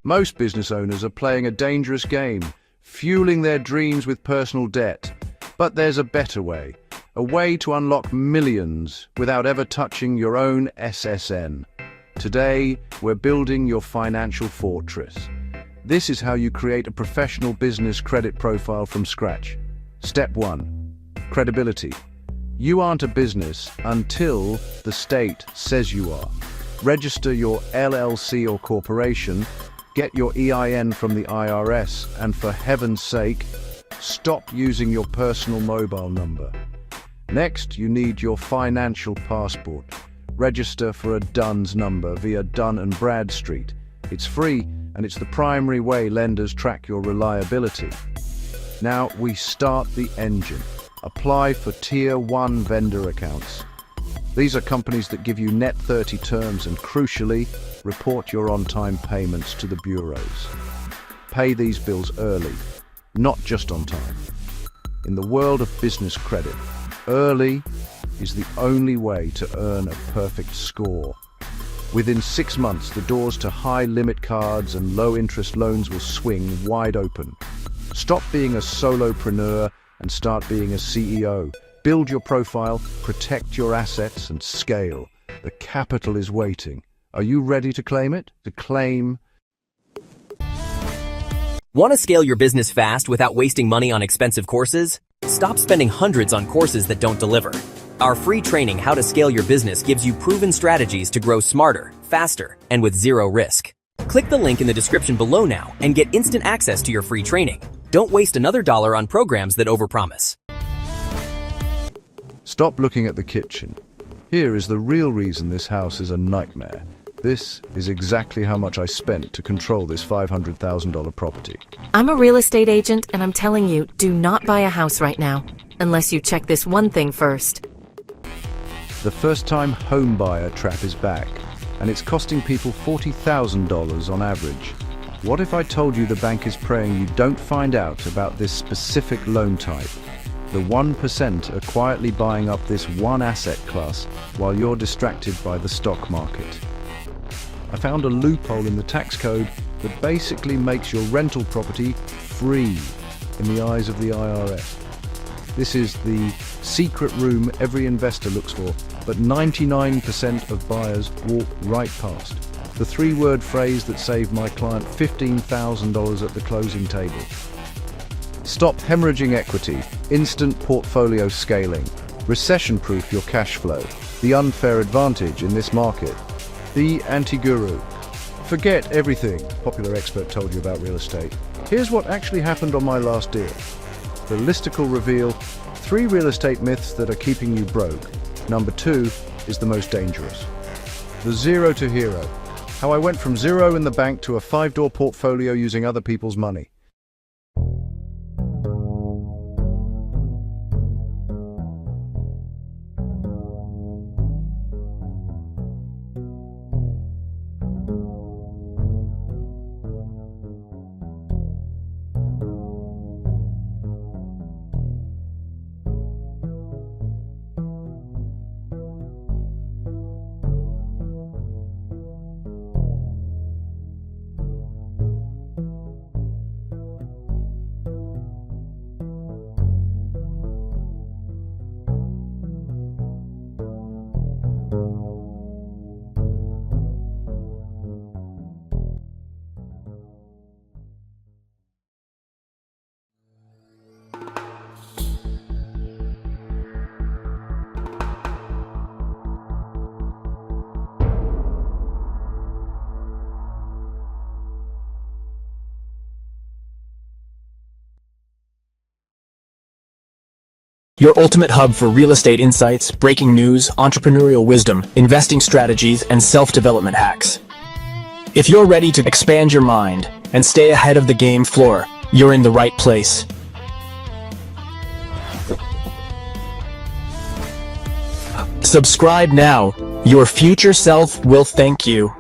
Most business owners are playing a dangerous game, fueling their dreams with personal debt. But there's a better way, a way to unlock millions without ever touching your own SSN. Today, we're building your financial fortress. This is how you create a professional business credit profile from scratch. Step 1. Credibility. You aren't a business until the state says you are. Register your LLC or corporation, get your EIN from the IRS, and for heaven's sake, stop using your personal mobile number. Next, you need your financial passport. Register for a DUNS number via Dun & Bradstreet. It's free, and it's the primary way lenders track your reliability. Now we start the engine. Apply for Tier 1 vendor accounts. These are companies that give you net 30 terms and, crucially, report your on-time payments to the bureaus. Pay these bills early, not just on time. In the world of business credit, early is the only way to earn a perfect score. Within 6 months, the doors to high-limit cards and low-interest loans will swing wide open. Stop being a solopreneur and start being a CEO. Build your profile, protect your assets, and scale. The capital is waiting. Are you ready to claim it? Want to scale your business fast without wasting money on expensive courses? Stop spending hundreds on courses that don't deliver. Our free training, How to Scale Your Business, gives you proven strategies to grow smarter, faster, and with zero risk. Click the link in the description below now and get instant access to your free training. Don't waste another dollar on programs that overpromise. Stop looking at the kitchen. Here is the real reason this house is a nightmare. This is exactly how much I spent to control this $500,000 property. I'm a real estate agent, and I'm telling you, do not buy a house right now, unless you check this one thing first. The first-time home buyer trap is back, and it's costing people $40,000 on average. What if I told you the bank is praying you don't find out about this specific loan type? The 1% are quietly buying up this one asset class while you're distracted by the stock market. I found a loophole in the tax code that basically makes your rental property free in the eyes of the IRS. This is the secret room every investor looks for, but 99% of buyers walk right past. The 3-word phrase that saved my client $15,000 at the closing table. Stop hemorrhaging equity, instant portfolio scaling, recession-proof your cash flow, the unfair advantage in this market. The anti-guru. Forget everything popular expert told you about real estate. Here's what actually happened on my last deal. The listicle reveal 3 real estate myths that are keeping you broke. Number 2 is the most dangerous. The zero to hero. How I went from zero in the bank to a 5-door portfolio using other people's money. Your ultimate hub for real estate insights, breaking news, entrepreneurial wisdom, investing strategies, and self-development hacks. If you're ready to expand your mind and stay ahead of the game floor, you're in the right place. Subscribe now. Your future self will thank you.